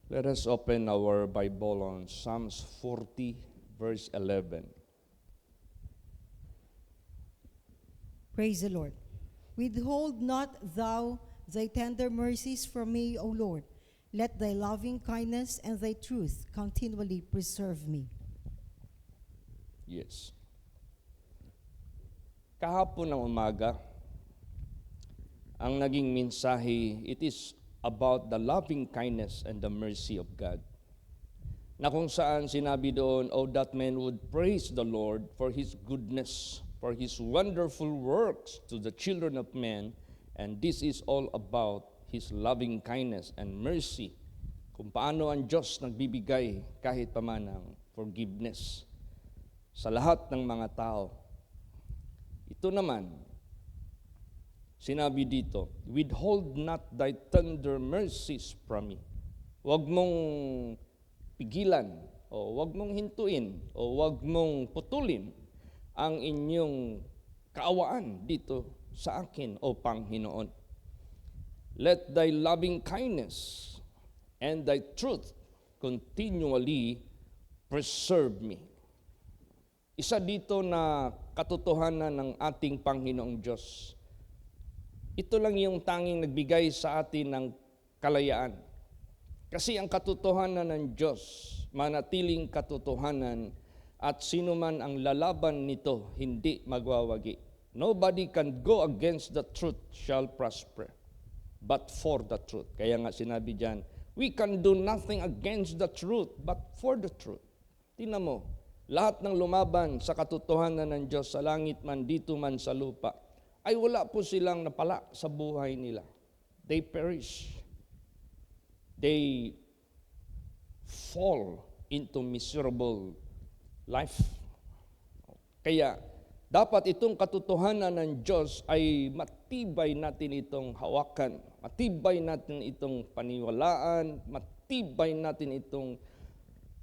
Let us open our Bible on Psalms 40, verse 11. Praise the Lord. Withhold not thou thy tender mercies from me, O Lord. Let thy loving kindness and thy truth continually preserve me. Yes. Kahapon ng umaga, ang naging mensahe, it is about the loving kindness and the mercy of God. Na kung saan sinabi doon, oh, that man would praise the Lord for His goodness, for His wonderful works to the children of men, and this is all about His loving kindness and mercy. Kung paano ang Diyos nagbibigay kahit paman ng forgiveness sa lahat ng mga tao. Ito naman, sinabi dito, withhold not thy tender mercies from me. Huwag mong pigilan, o huwag mong hintuin, o huwag mong putulin ang inyong kaawaan dito sa akin, o Panginoon. Let thy loving kindness and thy truth continually preserve me. Isa dito na katotohanan ng ating Panginoong Diyos. Ito lang yung tanging nagbigay sa atin ng kalayaan. Kasi ang katotohanan ng Diyos, manatiling katotohanan, at sino man ang lalaban nito, hindi magwawagi. Nobody can go against the truth shall prosper, but for the truth. Kaya nga sinabi diyan, we can do nothing against the truth, but for the truth. Tingnan mo, lahat ng lumaban sa katotohanan ng Diyos sa langit man, dito man sa lupa, ay wala po silang napala sa buhay nila. They perish. They fall into miserable life. Kaya, dapat itong katotohanan ng Diyos ay matibay natin itong hawakan, matibay natin itong paniwalaan, matibay natin itong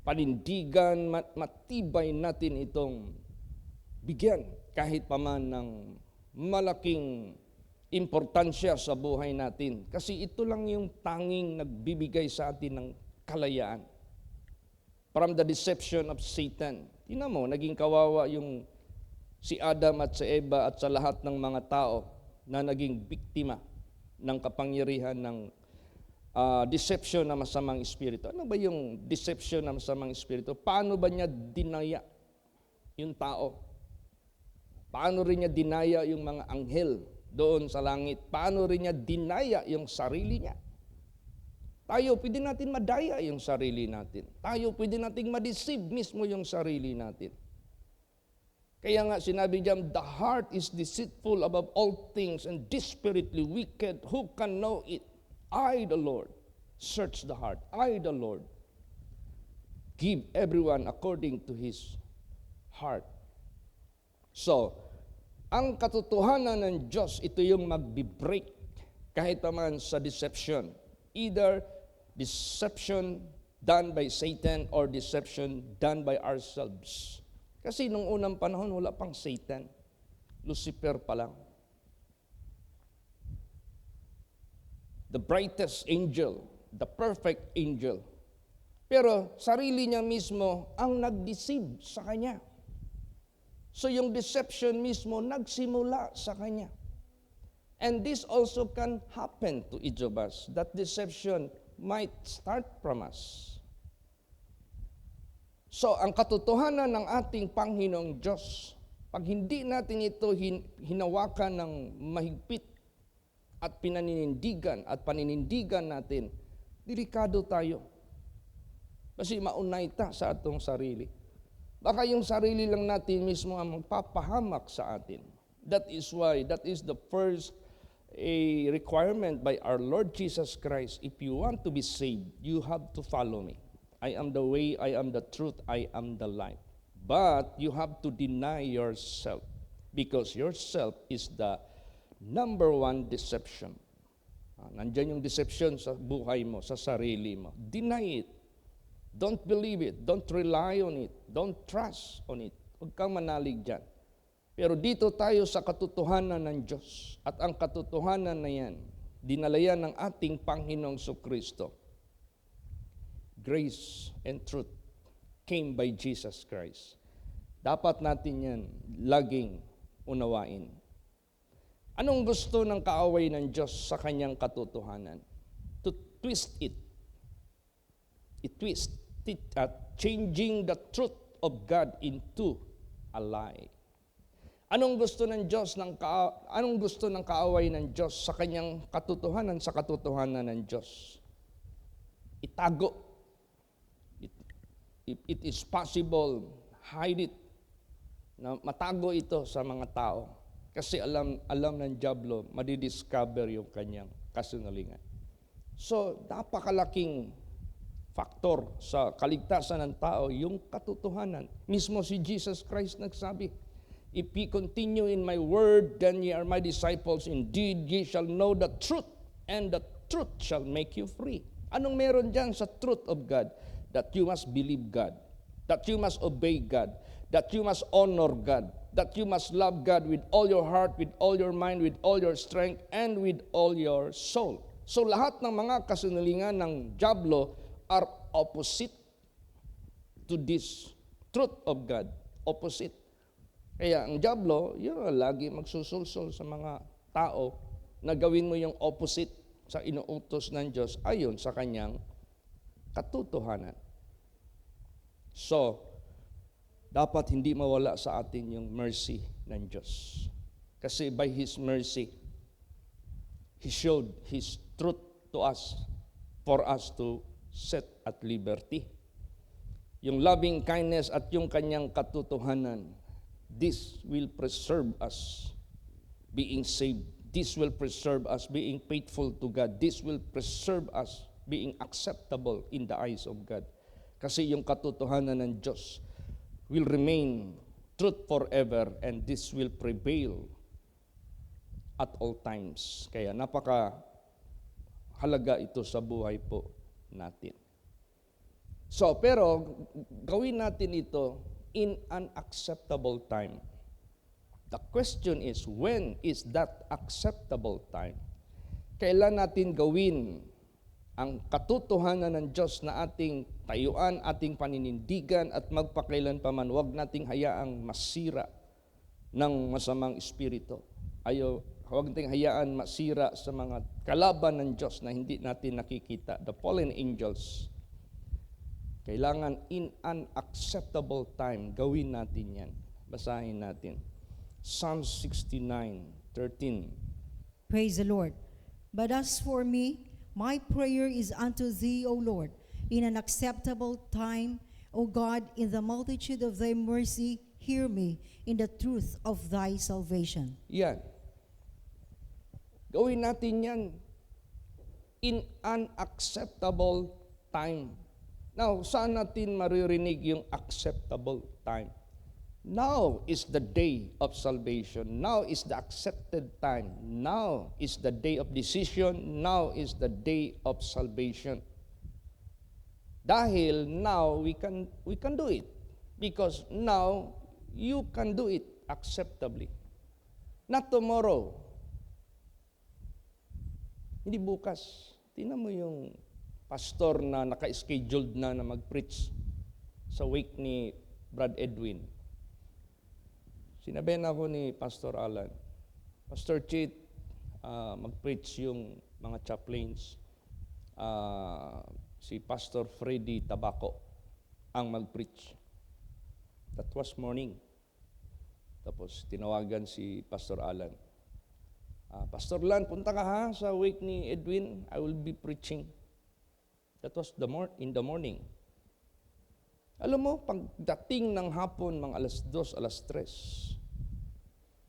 panindigan, matibay natin itong bigyan kahit paman ng malaking importansya sa buhay natin. Kasi ito lang yung tanging nagbibigay sa atin ng kalayaan. From the deception of Satan. Tingnan mo, naging kawawa yung si Adam at si Eva at sa lahat ng mga tao na naging biktima ng kapangyarihan ng deception na masamang espiritu. Ano ba yung deception na masamang espiritu? Paano ba niya dinaya yung tao? Paano rin niya dinaya yung mga anghel doon sa langit? Paano rin niya dinaya yung sarili niya? Tayo, pwede natin madaya yung sarili natin. Tayo, pwede natin ma-deceive mismo yung sarili natin. Kaya nga sinabi diyan, the heart is deceitful above all things and desperately wicked. Who can know it? I, the Lord, search the heart. I, the Lord, give everyone according to his heart. So, ang katotohanan ng Diyos, ito yung magbi-break kahit naman sa deception. Either deception done by Satan or deception done by ourselves. Kasi nung unang panahon, wala pang Satan. Lucifer pa lang. The brightest angel, the perfect angel. Pero sarili niya mismo ang nag-deceive sa kanya. So yung deception mismo nagsimula sa kanya. And this also can happen to each of us. That deception might start from us. So ang katotohanan ng ating Panginoong Diyos, pag hindi natin ito hinawakan ng mahigpit at pinaninindigan at paninindigan natin, delikado tayo. Kasi maunay ta sa atong sarili. Baka yung sarili lang natin mismo ang magpapahamak sa atin. That is why, that is the first requirement by our Lord Jesus Christ. If you want to be saved, you have to follow me. I am the way, I am the truth, I am the life. But you have to deny yourself because yourself is the number one deception. Nandyan yung deception sa buhay mo, sa sarili mo. Deny it. Don't believe it. Don't rely on it. Don't trust on it. Huwag kang manalig dyan. Pero dito tayo sa katotohanan ng Diyos. At ang katotohanan na yan, dinala yan ng ating Panginoong Kristo. grace and truth came by Jesus Christ. Dapat natin yan laging unawain. Anong gusto ng kaaway ng Diyos sa kanyang katotohanan? To twist it. Twist it at changing the truth of God into a lie. Anong gusto ng kaaway ng Diyos sa kanyang katotohanan, sa katotohanan ng Diyos? Itago. If it is possible, hide it. Na matago ito sa mga tao. Kasi alam ng diablo, madidiscover yung kanyang kasinungalingan. So, napakalaking faktor sa kaligtasan ng tao, yung katotohanan. Mismo si Jesus Christ nagsabi, if ye continue in my word, then ye are my disciples. Indeed, ye shall know the truth, and the truth shall make you free. Anong meron dyan sa truth of God? That you must believe God, that you must obey God, that you must honor God, that you must love God with all your heart, with all your mind, with all your strength, and with all your soul. So lahat ng mga kasinungalingan ng diablo are opposite to this truth of God. Opposite. Kaya ang diablo, yun lagi magsusulsol sa mga tao na gawin mo yung opposite sa inuutos ng Diyos ayon sa kanyang katotohanan. So, dapat hindi mawala sa atin yung mercy ng Diyos. Kasi by His mercy, He showed His truth to us for us to set at liberty. Yung loving kindness at yung kanyang katotohanan, this will preserve us being saved. This will preserve us being faithful to God. This will preserve us being acceptable in the eyes of God. Kasi yung katotohanan ng Diyos will remain truth forever, and this will prevail at all times. Kaya napaka-halaga ito sa buhay po natin. So, pero gawin natin ito in an acceptable time. The question is, when is that acceptable time? Kailan natin gawin ang katotohanan ng Diyos na ating tayuan, ating paninindigan at magpakailanpaman, huwag nating hayaang masira ng masamang espiritu. Huwag nating hayaan masira sa mga kalaban ng Diyos na hindi natin nakikita, the fallen angels. Kailangan in an acceptable time, gawin natin yan. Basahin natin. Psalm 69:13. Praise the Lord. But as for me, my prayer is unto thee, O Lord, in an acceptable time. O God, in the multitude of thy mercy, hear me in the truth of thy salvation. Yan. Gawin natin yan in an acceptable time. Now, saan natin maririnig yung acceptable time? Now is the day of salvation. Now is the accepted time. Now is the day of decision. Now is the day of salvation. Dahil now we can do it. Because now you can do it acceptably. Not tomorrow. Hindi bukas. Tingnan mo yung pastor na naka-scheduled na mag-preach sa wake ni Brad Edwin. Sinabihan ako ni Pastor Alan, Pastor Chit, mag-preach yung mga chaplains. Si Pastor Freddy Tabaco ang mag-preach. That was morning. Tapos tinawagan si Pastor Alan. Pastor Lan, punta ka ha sa wake ni Edwin. I will be preaching. That was in the morning. Alam mo, pagdating ng hapon, mga alas 2, alas 3,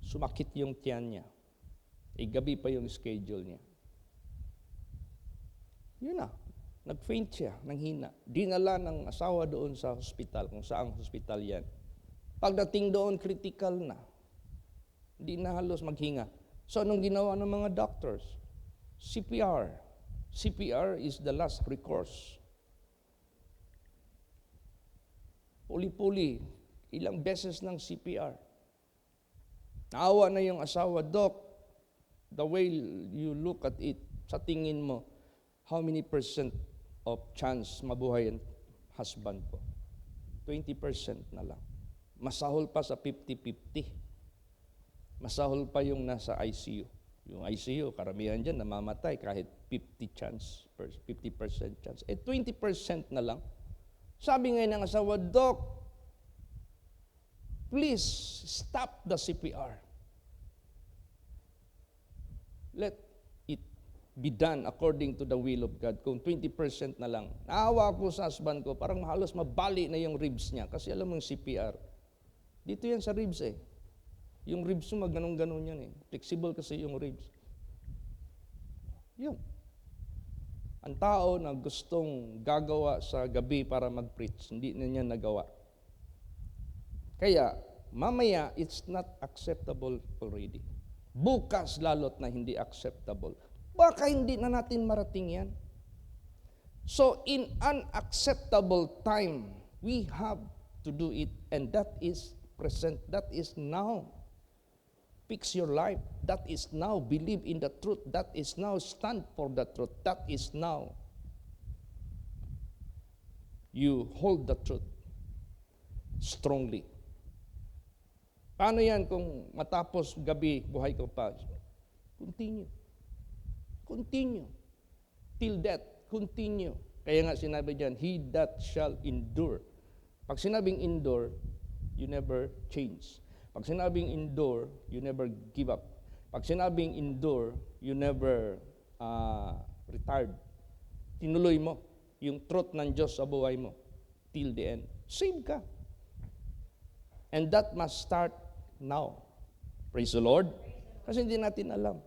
sumakit yung tiyan niya. Gabi pa yung schedule niya. Yun na, nag-faint siya, nanghina. Dinala ng asawa doon sa hospital, kung saang hospital yan. Pagdating doon, critical na. Hindi na halos maghinga. So, anong ginawa ng mga doctors? CPR. CPR is the last recourse. Puli-puli, ilang beses ng CPR. Naawa na yung asawa, Doc, the way you look at it, sa tingin mo, how many % of chance mabuhay ang husband ko. 20% na lang. Masahol pa sa 50-50. Masahol pa yung nasa ICU. Yung ICU, karamihan dyan namamatay kahit 50% chance. 20% na lang. Sabi ngayon ng asawa, Doc, please stop the CPR. Let it be done according to the will of God. Kung 20% na lang. Naawa ko sa husband ko, parang halos mabali na yung ribs niya. Kasi alam mo yung CPR. Dito yan sa ribs eh. Yung ribs mo, ganun-ganun yan eh. Flexible kasi yung ribs. Yun. Ang tao na gustong gagawa sa gabi para mag-preach, hindi na niya nagawa. Kaya, mamaya, it's not acceptable already. Bukas lalot na hindi acceptable. Baka hindi na natin marating yan. So, in unacceptable time, we have to do it, and that is present, that is now. Fix your life. That is now. Believe in the truth. That is now. Stand for the truth. That is now. You hold the truth strongly. Paano yan kung matapos gabi, buhay ko pa? Continue. Continue. Till death. Continue. Kaya nga sinabi dyan, he that shall endure. Pag sinabing endure, you never change. Pag sinabing endure, you never give up. Pag sinabing endure, you never retired. Tinuloy mo yung truth ng Diyos sa buhay mo till the end. Save ka. And that must start now. Praise the Lord. Kasi hindi natin alam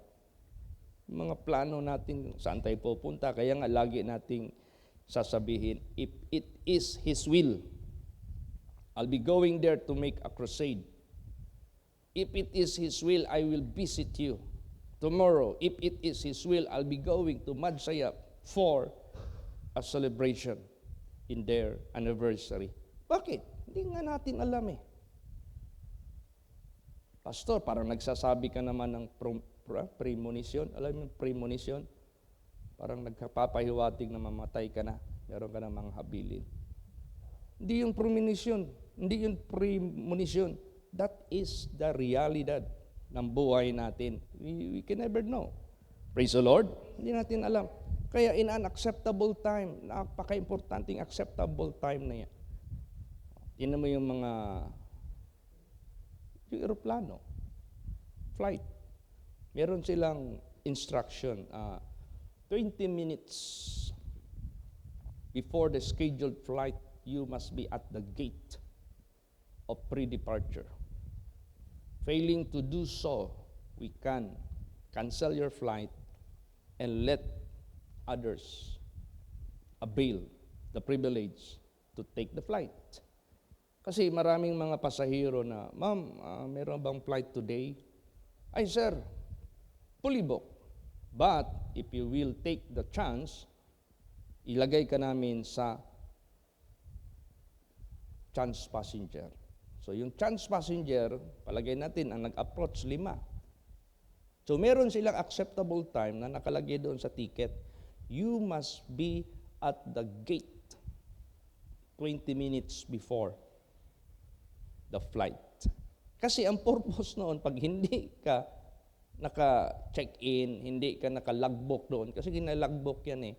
yung mga plano natin, saan tayo pupunta. Kaya nga lagi nating sasabihin, if it is His will, I'll be going there to make a crusade. If it is His will, I will visit you tomorrow. If it is His will, I'll be going to Madsayap for a celebration in their anniversary. Bakit? Hindi nga natin alam eh. Pastor, parang nagsasabi ka naman ng premonition. Alam mo yung premonition? Parang nagpapahiwatig na mamatay ka na. Meron ka na mga habilin. Hindi yung premonition. Hindi yung premonition. That is the realidad ng buhay natin. We can never know. Praise the Lord. Hindi natin alam. Kaya in an acceptable time, napaka-importanting acceptable time na yan. Tingnan mo yung mga yung aeroplano, flight. Meron silang instruction, 20 minutes before the scheduled flight, you must be at the gate of pre-departure. Failing to do so, we can cancel your flight and let others avail the privilege to take the flight. Kasi maraming mga pasahero na, Ma'am, meron bang flight today? Ay, sir, fully booked. But if you will take the chance, ilagay ka namin sa chance passenger. So yung chance passenger, palagay natin, ang nag-approach 5. So meron silang acceptable time na nakalagay doon sa ticket. You must be at the gate 20 minutes before the flight. Kasi ang purpose noon, pag hindi ka naka-check-in, hindi ka naka-logbook doon, kasi ginalogbook yan eh,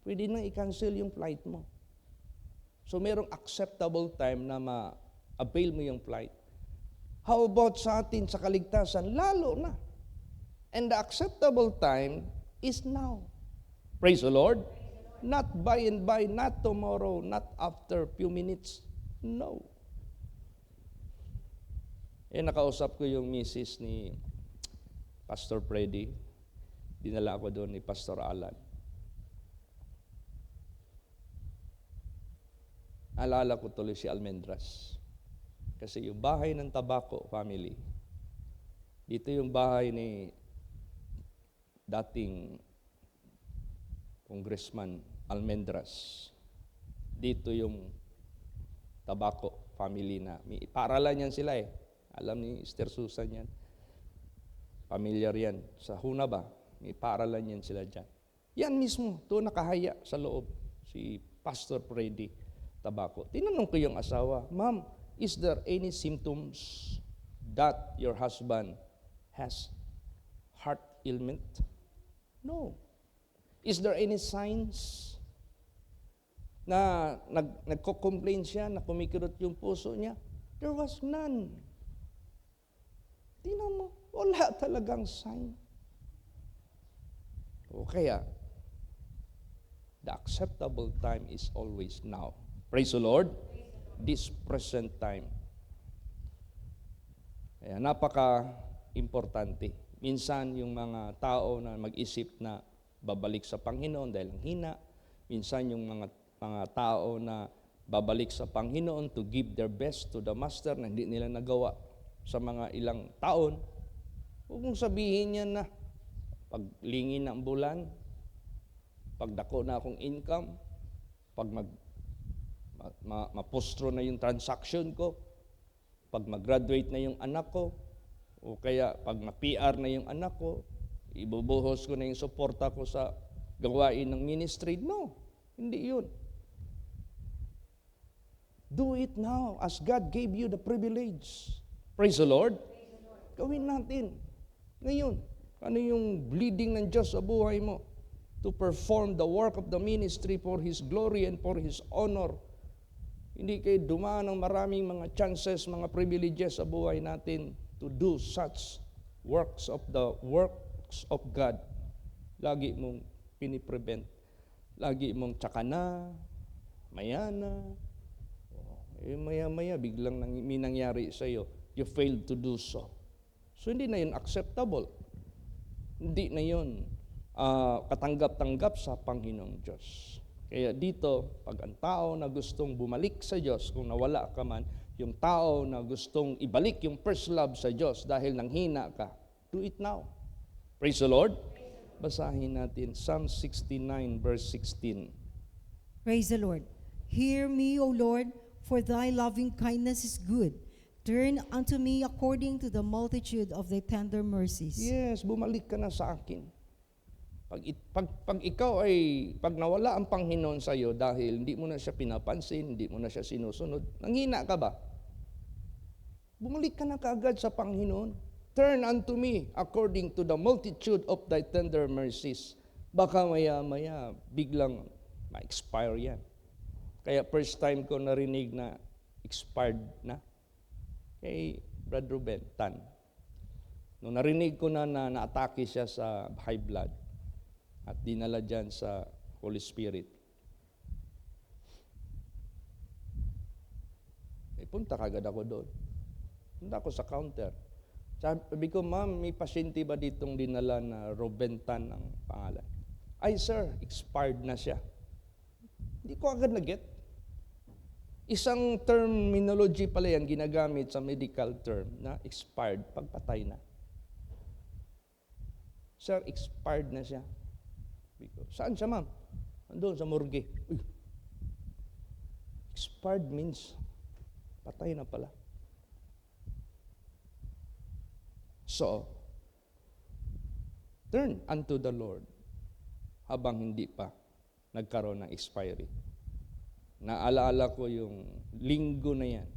pwede nang i-cancel yung flight mo. So merong acceptable time na ma-avail mo yung flight. How about sa atin sa kaligtasan? Lalo na. And the acceptable time is now. Praise the Lord. Not by and by, not tomorrow, not after few minutes. No. Nakausap ko yung misis ni Pastor Freddy. Dinala ko doon ni Pastor Alan. Alala ko tuloy si Almendras. Kasi yung bahay ng Tabaco family, dito yung bahay ni dating Congressman Almendras. Dito yung Tabaco family na. May paaralan yan sila eh. Alam ni Sister Susan yan. Familiar yan. Sa Huna ba? May paaralan yan sila dyan. Yan mismo, to nakahaya sa loob, si Pastor Freddy Tabaco. Tinanong ko yung asawa, Ma'am, is there any symptoms that your husband has heart ailment? No. Is there any signs na nagko-complain siya, na kumikirot yung puso niya? There was none. Tingnan mo, wala talagang sign. O kaya, the acceptable time is always now. Praise the Lord. This present time. Kaya napaka-importante. Minsan yung mga tao na mag-isip na babalik sa Panginoon dahil ang hina. Minsan yung mga tao na babalik sa Panginoon to give their best to the Master na hindi nila nagawa sa mga ilang taon. Huwag mong sabihin niya na paglingin ng bulan, pagdako na akong income, pag mapostro na yung transaction ko, pag mag-graduate na yung anak ko, o kaya pag ma-PR na yung anak ko, ibubuhos ko na yung suporta ko sa gawain ng ministry. No, hindi yun. Do it now as God gave you the privilege. Praise the Lord. Gawin natin. Ngayon, ano yung bleeding ng Diyos sa buhay mo? To perform the work of the ministry for His glory and for His honor. Hindi kayo dumaan ng maraming mga chances, mga privileges sa buhay natin to do such works of God. Lagi mong piniprevent. Lagi mong tsaka na, maya na. Maya-maya, biglang may nangyari sa iyo. You failed to do so. So hindi na yun acceptable. Hindi na yun katanggap-tanggap sa Panginoong Diyos. Kaya dito, pag ang tao na gustong bumalik sa Diyos, kung nawala ka man, yung tao na gustong ibalik yung first love sa Diyos dahil nanghina ka, do it now. Praise the Lord. Basahin natin Psalm 69 verse 16. Praise the Lord. Hear me, O Lord, for thy loving kindness is good. Turn unto me according to the multitude of thy tender mercies. Yes, bumalik ka na sa akin. Pag ikaw pag nawala ang Panginoon sa iyo dahil hindi mo na siya pinapansin, hindi mo na siya sinusunod, nanghina ka ba? Bumalik ka na kaagad sa Panginoon. Turn unto me according to the multitude of thy tender mercies. Baka maya-maya, biglang ma-expire yan. Kaya first time ko narinig na expired na, kay Brad Ruben Tan. Nung narinig ko na na-atake siya sa high blood at dinala dyan sa Holy Spirit, punta kagad ako doon. Punta ako sa counter. Sabi ko, ma'am, may pasyente ba ditong dinala na Ruben Tan ang pangalan? Ay, sir, expired na siya. Hindi ko agad na-get. Isang terminology pala yan ginagamit sa medical term na expired, pagpatay na. Sir, expired na siya. Saan siya, ma'am? Andun sa morgue. Uy. Expired means patay na pala. So, turn unto the Lord habang hindi pa nagkaroon ng expiry. Naalala ko yung linggo na yan.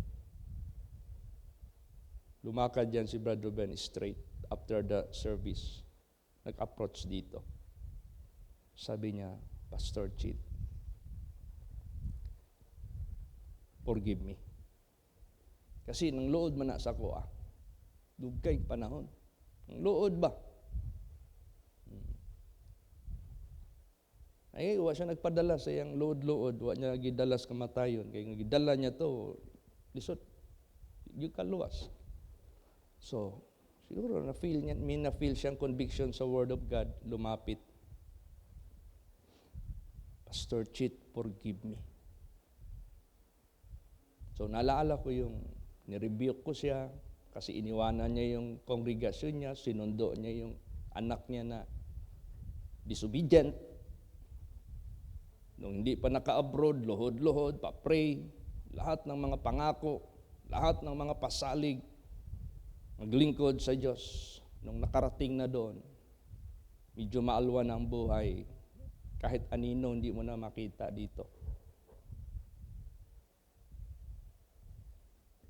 Lumakad yan si Brother Ben straight after the service. Nag-approach dito. Sabi niya, Pastor Chit, forgive me. Kasi nang lood man na sa ko, dugay panahon. Ang lood ba? Ay, wa siya nagpadala sa iyang lood-lood, wa niya gidalas kamatayon. Kaya gidala niya to, lisod, yung kaluwas. So, siguro na-feel siyang conviction sa Word of God, lumapit. Pastor Chit, forgive me. So, naalala ko yung nirebuke ko siya kasi iniwanan niya yung kongregasyon niya, sinundo niya yung anak niya na disobedient. Nung hindi pa naka-abroad, lohod-lohod, pa-pray, lahat ng mga pangako, lahat ng mga pasalig, maglingkod sa Diyos. Nung nakarating na doon, medyo maalwan ang buhay, Kahit anino, hindi mo na makita dito.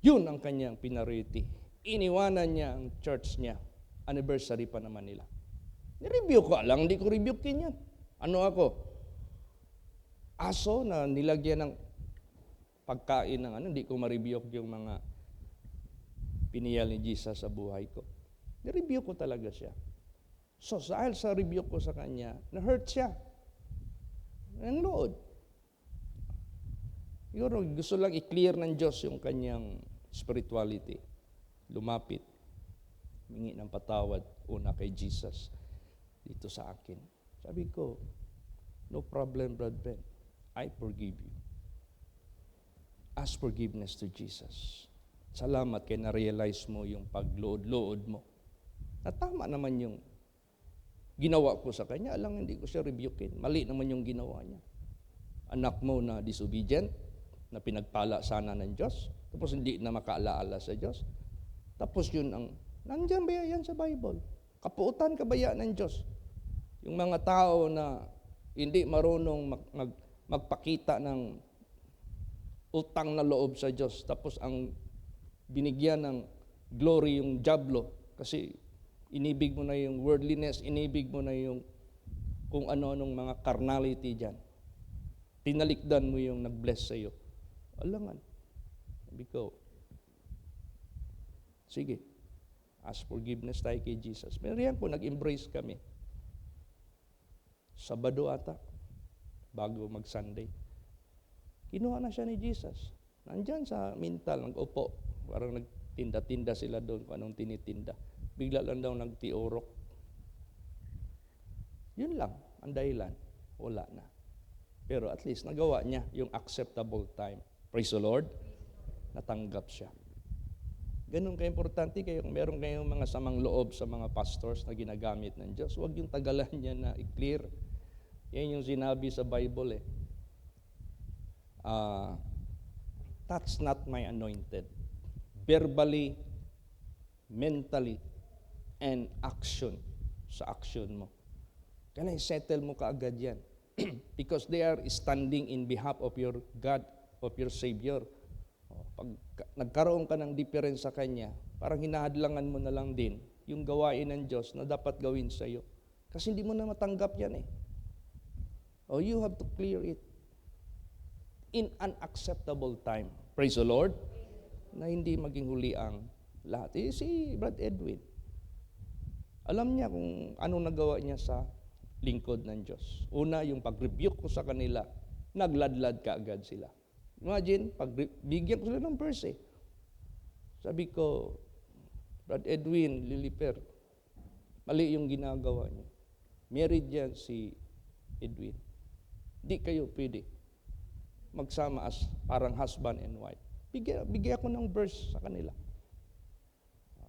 Yun ang kanyang pinarity. Iniwanan niya ang church niya. Anniversary pa naman nila. Ni-review ko lang, hindi ko rebukein yan. Ano ako? Aso na nilagyan ng pagkain ng hindi ko ma-rebuke yung mga piniyal ni Jesus sa buhay ko. Ni-review ko talaga siya. So, dahil sa review ko sa kanya, na-hurt siya. Ang lood. Siguro, gusto lang i-clear ng Diyos yung kanyang spirituality. Lumapit. Mingi ng patawad una kay Jesus dito sa akin. Sabi ko, no problem, Brad Ben. I forgive you. Ask forgiveness to Jesus. Salamat kay na-realize mo yung paglood-lood mo. Na tama naman yung ginawa ko sa kanya. Alang hindi ko siya rebukein. Mali naman yung ginawa niya. Anak mo na disobedient, na pinagpala sana ng Diyos, tapos hindi na makaalaala sa Diyos. Tapos yun ang, nandiyan ba yan sa Bible? Kapuutan kabaya ng Diyos. Yung mga tao na hindi marunong magpakita ng utang na loob sa Diyos, tapos ang binigyan ng glory yung diablo, kasi inibig mo na yung worldliness, inibig mo na yung kung ano-anong mga carnality dyan. Tinalikdan mo yung nag-bless sa'yo. Alangan. Sabi ko, sige, ask forgiveness tayo kay Jesus. Meron po, nag-embrace kami. Sabado ata, bago mag-Sunday. Kinuha na siya ni Jesus. Nandyan sa mental, nag-upo. Parang nagtinda-tinda sila doon kung anong tinitinda. Bigla lang daw nagtiorok. Yun lang, ang dahilan. Wala na. Pero at least nagawa niya yung acceptable time. Praise the Lord. Natanggap siya. Ganun ka-importante kayo kung meron kayong mga samang loob sa mga pastors na ginagamit ng Diyos. Huwag yung tagalan niya na i-clear. Yan yung sinabi sa Bible eh. Touch not my anointed. Verbally, mentally, and action. Sa action mo. Kaya settle mo kaagad yan. Because they are standing in behalf of your God, of your Savior. Pag nagkaroon ka ng difference sa Kanya, parang hinahadlangan mo na lang din yung gawain ng Diyos na dapat gawin sa iyo. Kasi hindi mo na matanggap yan eh. Oh, you have to clear it in an acceptable time. Praise the Lord. Na hindi maging huli ang lahat. Si Brad Edwin, alam niya kung anong nagawa niya sa lingkod ng Diyos. Una, yung pag-rebuke ko sa kanila, nagladlad ka agad sila. Imagine, bigyan ko sila ng verse eh. Sabi ko, Brad Edwin, Liliper, mali yung ginagawa niyo. Married yan si Edwin. Di kayo pwede magsama as parang husband and wife. Bigyan ako ng verse sa kanila.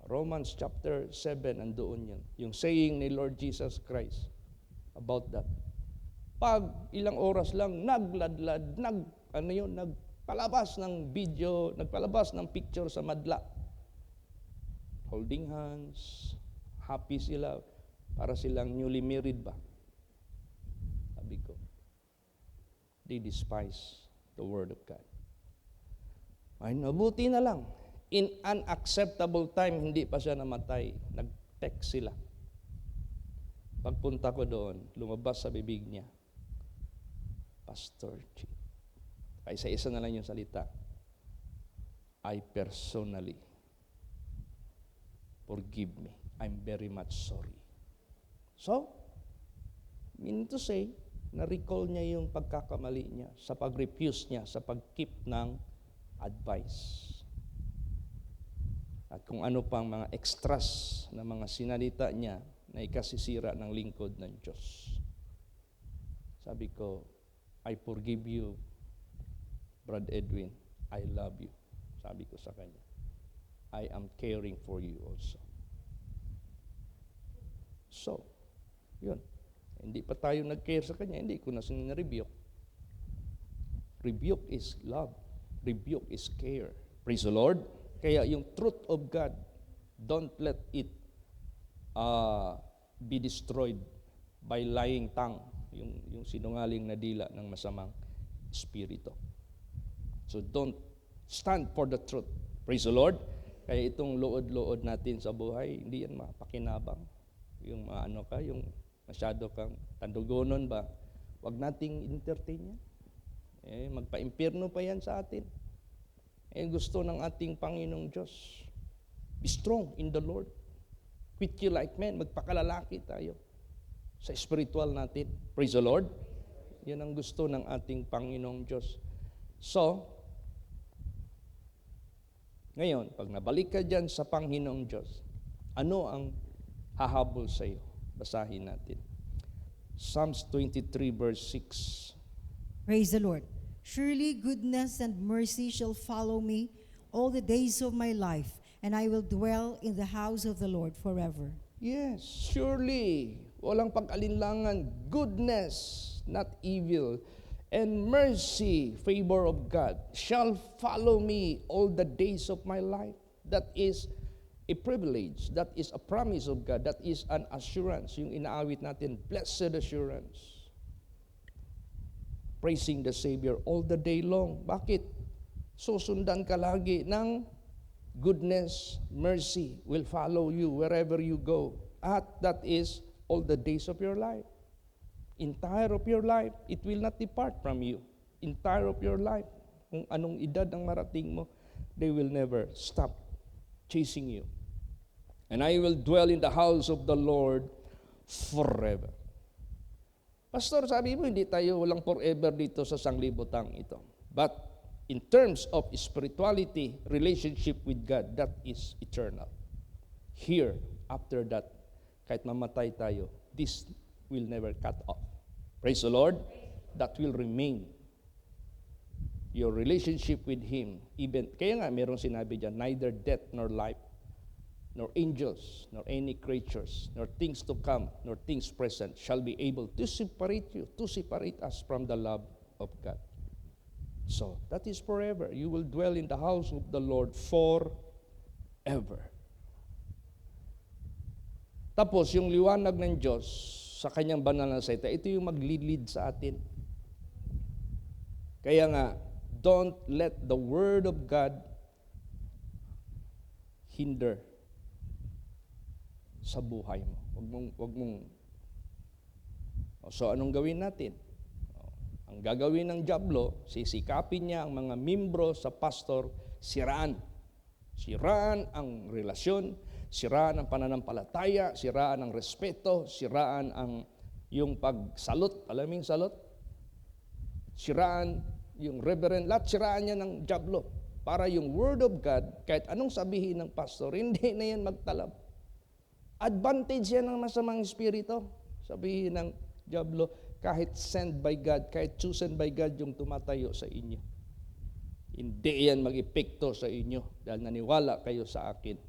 Romans chapter 7, andoon yun. Yung saying ni Lord Jesus Christ about that. Pag ilang oras lang, nagladlad, nagpalabas ng video, nagpalabas ng picture sa madla. Holding hands, happy sila, para silang newly married ba? Sabi ko, they despise the Word of God. Ay, mabuti na lang. In an acceptable time, hindi pa siya namatay. Nag-text sila. Pagpunta ko doon, lumabas sa bibig niya, Pastor G. Ay, isa na lang yung salita. I personally forgive me. I'm very much sorry. So, meaning to say, na-recall niya yung pagkakamali niya sa pag-refuse niya, sa pag-keep ng advice. At kung ano pang mga extras na mga sinalita niya na ikasisira ng lingkod ng Diyos. Sabi ko, I forgive you, Brad Edwin. I love you. Sabi ko sa kanya. I am caring for you also. So, yun. Hindi pa tayo nag-care sa kanya, hindi ko na sinarebuke. Rebuke is love. Rebuke is care. Praise the Lord. Kaya yung truth of God, don't let it be destroyed by lying tongue. yung sinungaling na dila ng masamang espiritu. So don't stand for the truth. Praise the Lord. Kaya itong lood-lood natin sa buhay, hindi yan mapakinabang. Yung yung masyado kang tandugonon ba, wag nating entertain yan. Magpa-impyerno pa yan sa atin. Gusto ng ating Panginoong Diyos. Be strong in the Lord. Quit you like men. Magpakalalaki tayo sa spiritual natin. Praise the Lord. Yan ang gusto ng ating Panginoong Diyos. So, ngayon, pag nabalik ka dyan sa Panginoong Diyos, ano ang hahabol sa iyo? Basahin natin. Psalms 23 verse 6. Praise the Lord. Surely goodness and mercy shall follow me all the days of my life, and I will dwell in the house of the Lord forever. Yes, surely, walang pag-alinlangan, goodness, not evil, and mercy, favor of God, shall follow me all the days of my life. That is a privilege, that is a promise of God, that is an assurance. Yung inaawit natin, blessed assurance. Praising the Savior all the day long. Bakit? Susundan ka lagi ng goodness, mercy will follow you wherever you go. At that is all the days of your life. Entire of your life, it will not depart from you. Entire of your life. Kung anong edad ang marating mo, they will never stop chasing you. And I will dwell in the house of the Lord forever. Pastor, sabi mo, hindi tayo walang forever dito sa sanglibotang ito. But in terms of spirituality, relationship with God, that is eternal. Here, after that, kahit mamatay tayo, this will never cut off. Praise the Lord. That will remain. Your relationship with Him, even, kaya nga merong sinabi dyan, neither death nor life, nor angels, nor any creatures, nor things to come, nor things present, shall be able to separate you, to separate us from the love of God. So, that is forever. You will dwell in the house of the Lord forever. Tapos, yung liwanag ng Diyos sa kanyang banal na salita, ito yung mag-lead sa atin. Kaya nga, don't let the Word of God hinder sa buhay mo. Wag mong. So anong gawin natin? Ang gagawin ng dyablo, sisikapin niya ang mga membro sa pastor, siraan. Siraan ang relasyon, siraan ang pananampalataya, siraan ang respeto, siraan ang yung pagsalot, alam mo yung salot? Siraan yung reverend, lahat siraan niya ng dyablo. Para yung word of God, kahit anong sabihin ng pastor, hindi na yan magtalab. Advantage yan ng masamang espiritu. Sabihin ng dyablo, kahit sent by God, kahit chosen by God yung tumatayo sa inyo. Hindi yan mag-epekto sa inyo dahil naniwala kayo sa akin.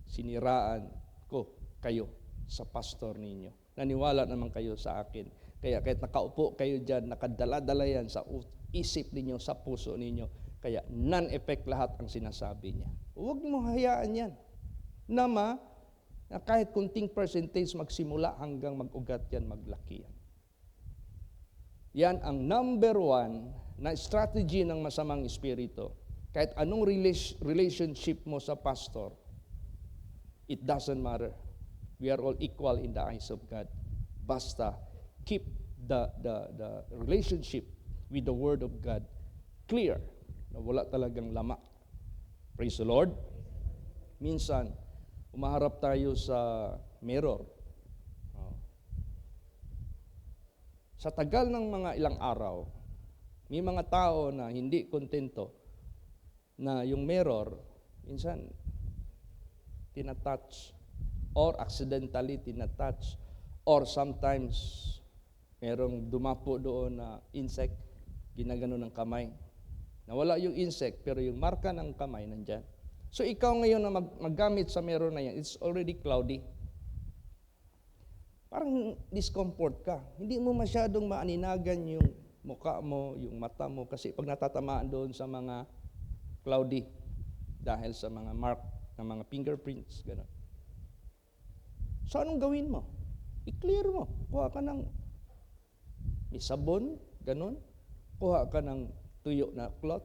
Siniraan ko kayo sa pastor ninyo. Naniwala naman kayo sa akin. Kaya kahit nakaupo kayo dyan, nakadala-dala yan sa isip ninyo, sa puso ninyo. Kaya non-effect lahat ang sinasabi niya. Huwag mo hayaan yan. Na kahit kunting percentage magsimula hanggang mag-ugat yan, maglaki yan. Yan ang number one na strategy ng masamang espiritu. Kahit anong relationship mo sa pastor, it doesn't matter. We are all equal in the eyes of God. Basta keep the relationship with the Word of God clear, na wala talagang lama. Praise the Lord. Minsan, umaharap tayo sa mirror. Sa tagal ng mga ilang araw, may mga tao na hindi kontento na yung mirror, minsan, tinatouch or accidentally tinatouch or sometimes merong dumapo doon na insect, ginagano ng kamay. Nawala yung insect pero yung marka ng kamay nandyan. So ikaw ngayon na maggamit sa mirror na yan, it's already cloudy. Parang discomfort ka. Hindi mo masyadong maaninagan yung mukha mo, yung mata mo, kasi pag natatamaan doon sa mga cloudy, dahil sa mga mark ng mga fingerprints, gano'n. So anong gawin mo? I-clear mo. Kuha ka ng may sabon, ganun. Kuha ka ng tuyo na cloth,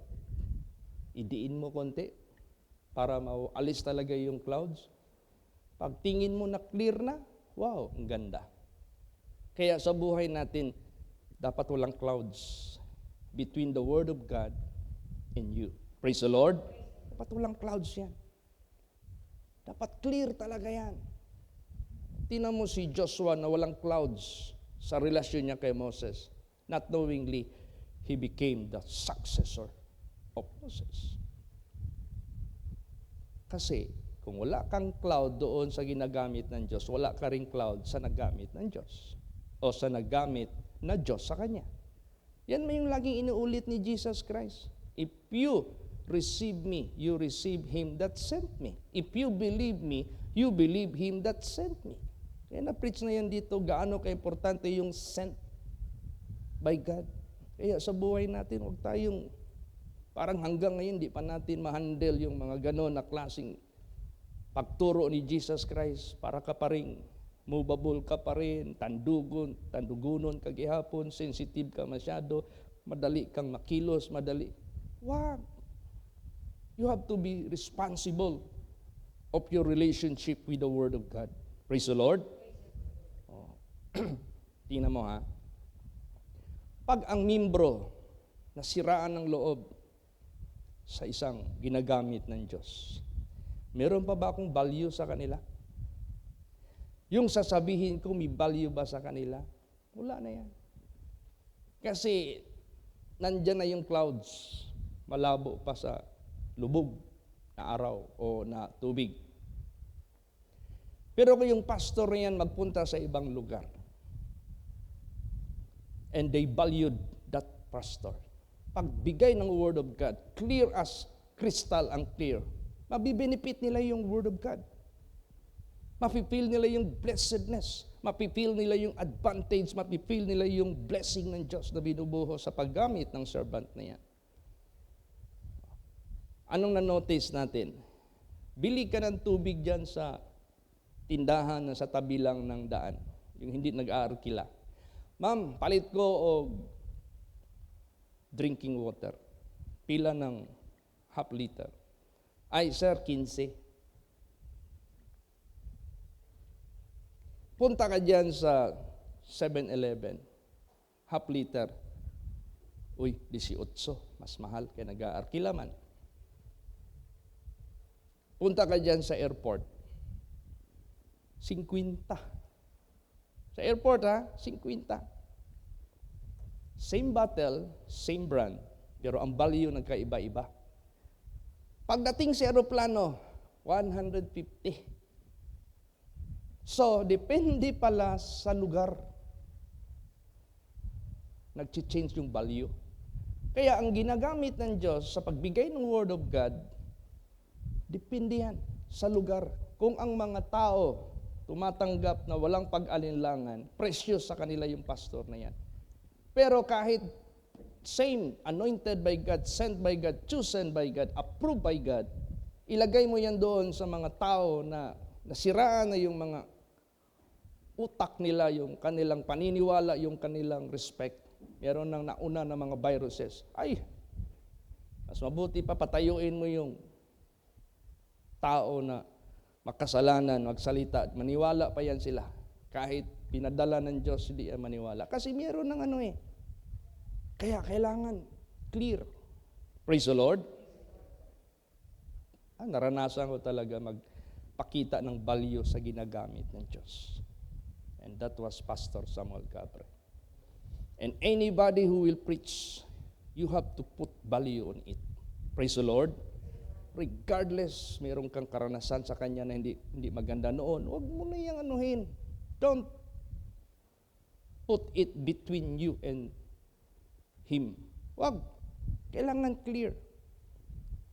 idiin mo konti para maalis talaga yung clouds. Pag tingin mo na clear na, wow, ang ganda. Kaya sa buhay natin, dapat walang clouds between the Word of God and you. Praise the Lord. Dapat walang clouds yan. Dapat clear talaga yan. Tingnan mo si Joshua na walang clouds sa relasyon niya kay Moses. Not knowingly, he became the successor of Moses. Kasi kung wala kang cloud doon sa ginagamit ng Diyos, wala ka ring cloud sa naggamit ng Diyos o sa naggamit na Diyos sa Kanya. Yan may yung laging inuulit ni Jesus Christ. If you receive me, you receive Him that sent me. If you believe me, you believe Him that sent me. Kaya na-preach na yan dito, gaano ka-importante yung sent by God. Kaya sa buhay natin, huwag tayong, parang hanggang ngayon, di pa natin ma-handle yung mga ganon na klaseng pagturo ni Jesus Christ. Para ka pa rin, movable ka pa rin, tandugunon ka gihapon, sensitive ka masyado, madali kang makilos, madali. Wag. You have to be responsible of your relationship with the Word of God. Praise the Lord. Oh. Tingnan mo ha. Pag ang membro nasiraan ng loob sa isang ginagamit ng Diyos, meron pa ba akong value sa kanila? Yung sasabihin ko, may value ba sa kanila? Wala na yan. Kasi nandyan na yung clouds, malabo pa sa lubog na araw o na tubig. Pero kung yung pastor na yan magpunta sa ibang lugar, and they valued that pastor, pagbigay ng Word of God, clear as crystal ang clear, mabibenefit nila yung Word of God. Mapipil nila yung blessedness, mapipil nila yung advantage, mapipil nila yung blessing ng Diyos na binubuho sa paggamit ng servant na yan. Anong na-notice natin? Bili ka ng tubig dyan sa tindahan na sa tabi lang ng daan, yung hindi nag-aarkila. Ma'am, palit ko o drinking water. Pila ng half liter. Ay, sir, 15. Punta ka dyan sa 7-Eleven. Half liter. Uy, 18. Mas mahal kaya nag-aarkila man. Punta ka dyan sa airport. 50. Sa airport ha, 50. Same bottle, same brand, pero ang value nagkaiba-iba. Pagdating sa aeroplano, 150. So, depende pala sa lugar. Nag-change yung value. Kaya ang ginagamit ng Diyos sa pagbigay ng Word of God, depende yan sa lugar. Kung ang mga tao tumatanggap na walang pag-alinlangan, precious sa kanila yung pastor na yan. Pero kahit same, anointed by God, sent by God, chosen by God, approved by God, ilagay mo yan doon sa mga tao na nasiraan na yung mga utak nila, yung kanilang paniniwala, yung kanilang respect. Meron nang nauna na mga viruses. Ay, mas mabuti pa patayuin mo yung tao na makasalanan, magsalita, at maniwala pa yan sila. Kahit pinadala ng Diyos, hindi yan maniwala. Kasi meron ng ano eh. Kaya kailangan clear. Praise the Lord. Naranasan ko talaga magpakita ng value sa ginagamit ng Diyos. And that was Pastor Samuel Cabre. And anybody who will preach, you have to put value on it. Praise the Lord. Regardless, meron kang karanasan sa kanya na hindi maganda noon, huwag mo na yung anuhin. Don't put it between you and him. Huwag. Kailangan clear.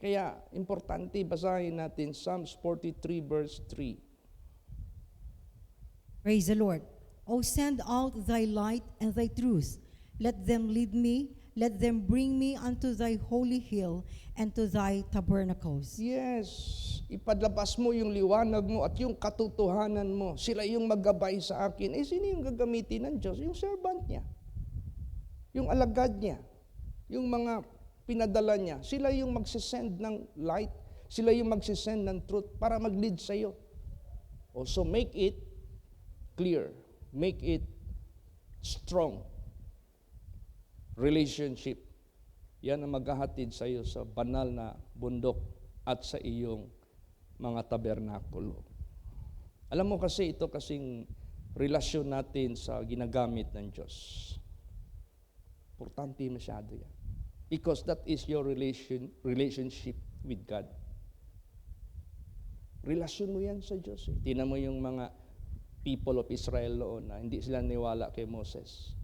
Kaya, importante, basahin natin Psalms 43 verse 3. Praise the Lord. O send out thy light and thy truth. Let them lead me. Let them bring me unto thy holy hill and to thy tabernacles. Yes. Ipadlabas mo yung liwanag mo at yung katotohanan mo. Sila yung maggabay sa akin. Sino yung gagamitin ng Diyos? Yung servant niya. yung alagad niya, yung mga pinadala niya, sila yung magsisend ng light, sila yung magsisend ng truth para mag-lead sa iyo. Also make it clear, make it strong relationship. Yan ang maghahatid sa iyo sa banal na bundok at sa iyong mga tabernakulo. Alam mo kasi ito kasing relasyon natin sa ginagamit ng Diyos. Importante masyado yan. Because that is your relationship with God. Relasyon mo yan sa Diyos. Tingnan mo yung mga people of Israel noon na hindi sila naniwala kay Moses.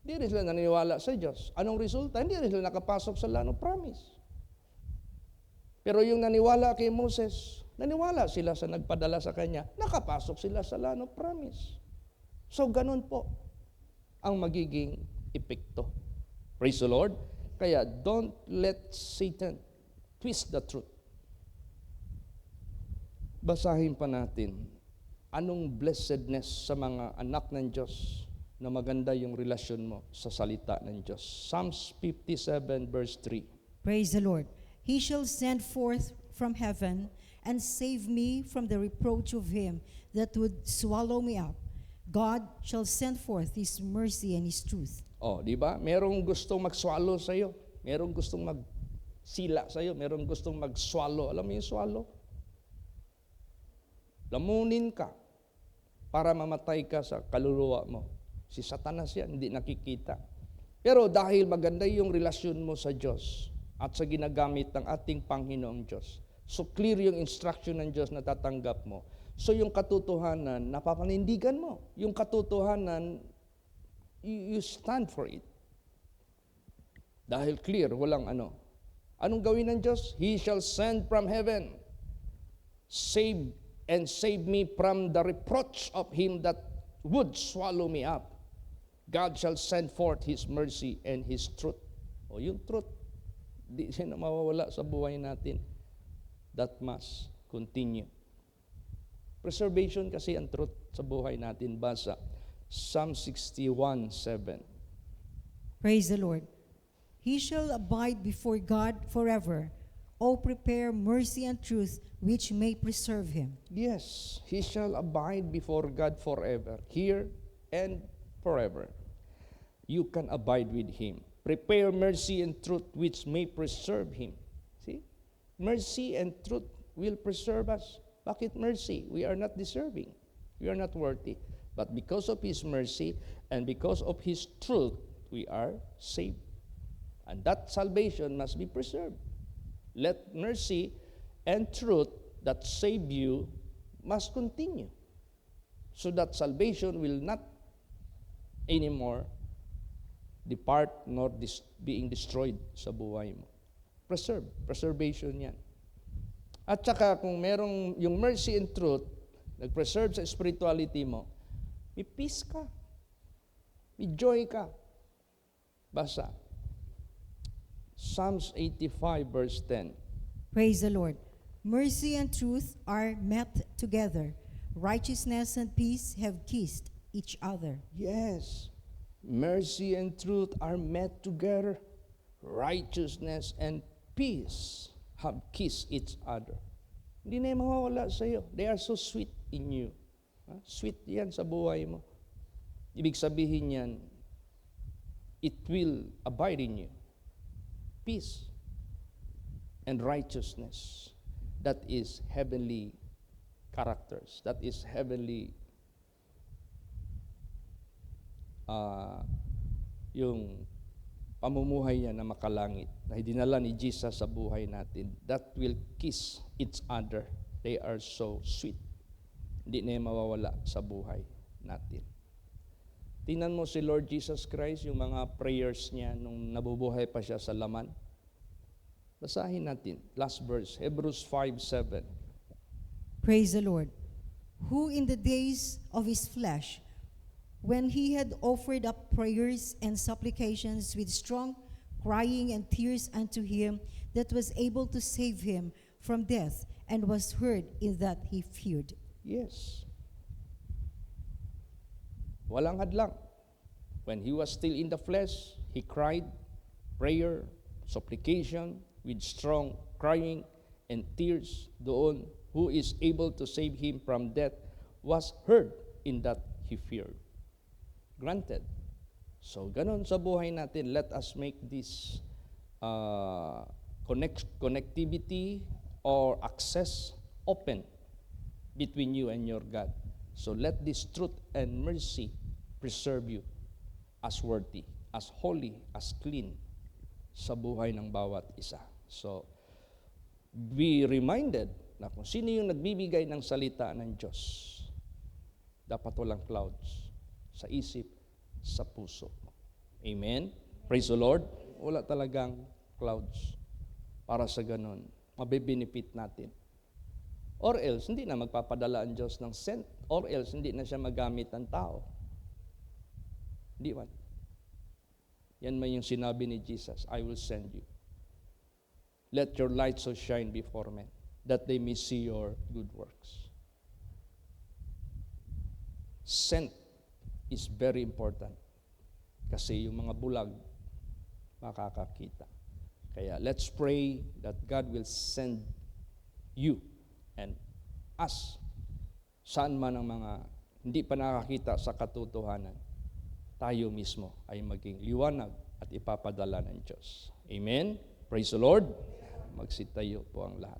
Hindi rin sila naniniwala sa Diyos. Anong resulta? Hindi rin sila nakapasok sa land of promise. Pero yung naniwala kay Moses, naniwala sila sa nagpadala sa kanya, nakapasok sila sa land of promise. So ganun po ang magiging epekto. Praise the Lord. Kaya don't let Satan twist the truth. Basahin pa natin anong blessedness sa mga anak ng Diyos na maganda yung relasyon mo sa salita ng Diyos. Psalms 57 verse 3. Praise the Lord. He shall send forth from heaven and save me from the reproach of him that would swallow me up. God shall send forth His mercy and His truth. Oh, di ba? Merong gustong mag-swallow sa iyo. Merong gustong magsila sa iyo. Merong gustong mag-swallow. Alam mo yung swallow? Lamunin ka para mamatay ka sa kaluluwa mo. Si Satanas yan, hindi nakikita. Pero dahil maganda yung relasyon mo sa Diyos at sa ginagamit ng ating Panginoong Diyos, so clear yung instruction ng Diyos na tatanggap mo. So yung katotohanan, napapanindigan mo. Yung katotohanan, you stand for it. Dahil clear, walang ano. Anong gawin ng Diyos? He shall send from heaven, save me from the reproach of him that would swallow me up. God shall send forth His mercy and His truth. O yung truth, di siya na mawawala sa buhay natin. That must continue. Preservation kasi ang truth sa buhay natin. Basa, Psalm 61:7. Praise the Lord. He shall abide before God forever. O prepare mercy and truth, which may preserve him. Yes, he shall abide before God forever, here and forever. You can abide with him. Prepare mercy and truth, which may preserve him. See? Mercy and truth will preserve us. Bakit mercy? We are not deserving. We are not worthy. But because of His mercy and because of His truth, we are saved. And that salvation must be preserved. Let mercy and truth that save you must continue. So that salvation will not anymore depart nor being destroyed sa buhay mo. Preservation yan. At saka kung merong yung mercy and truth, nag-preserve sa spirituality mo, may peace ka, may joy ka. Basa, Psalms 85 verse 10. Praise the Lord. Mercy and truth are met together. Righteousness and peace have kissed each other. Yes, mercy and truth are met together. Righteousness and peace have kissed each other. Hindi na yung mawawala sa iyo. They are so sweet in you. Sweet yan sa buhay mo. Ibig sabihin yan, it will abide in you. Peace and righteousness. That is heavenly characters. That is heavenly yung pamumuhay niya na makalangit na dinala ni Jesus sa buhay natin. That will kiss each other. They are so sweet. Hindi na yung mawawala sa buhay natin. Tingnan mo si Lord Jesus Christ, yung mga prayers niya nung nabubuhay pa siya sa laman. Basahin natin. Last verse, Hebrews 5:7. Praise the Lord. Who in the days of his flesh, when he had offered up prayers and supplications with strong crying and tears unto him that was able to save him from death, and was heard in that he feared. Yes. Walang hadlang. When he was still in the flesh, he cried, prayer, supplication, with strong crying and tears. Doon, who is able to save him from death, was heard in that he feared. Granted. So, ganon sa buhay natin, let us make this connectivity or access open between you and your God. So, let this truth and mercy preserve you as worthy, as holy, as clean sa buhay ng bawat isa. So, be reminded na kung sino yung nagbibigay ng salita ng Diyos, dapat walang clouds sa isip, sa puso. Amen? Praise the Lord. Wala talagang clouds para sa ganun. Mabibenefit natin. Or else, hindi na magpapadala ang Diyos ng sent. Or else, hindi na siya magamit ng tao. Di ba? Yan man yung sinabi ni Jesus, I will send you. Let your light so shine before men, that they may see your good works. Sent is very important. Kasi yung mga bulag, makakakita. Kaya let's pray that God will send you and us, saan man ang mga hindi pa nakakita sa katotohanan, tayo mismo ay maging liwanag at ipapadala ng Diyos. Amen? Praise the Lord. Magsitayo po ang lahat.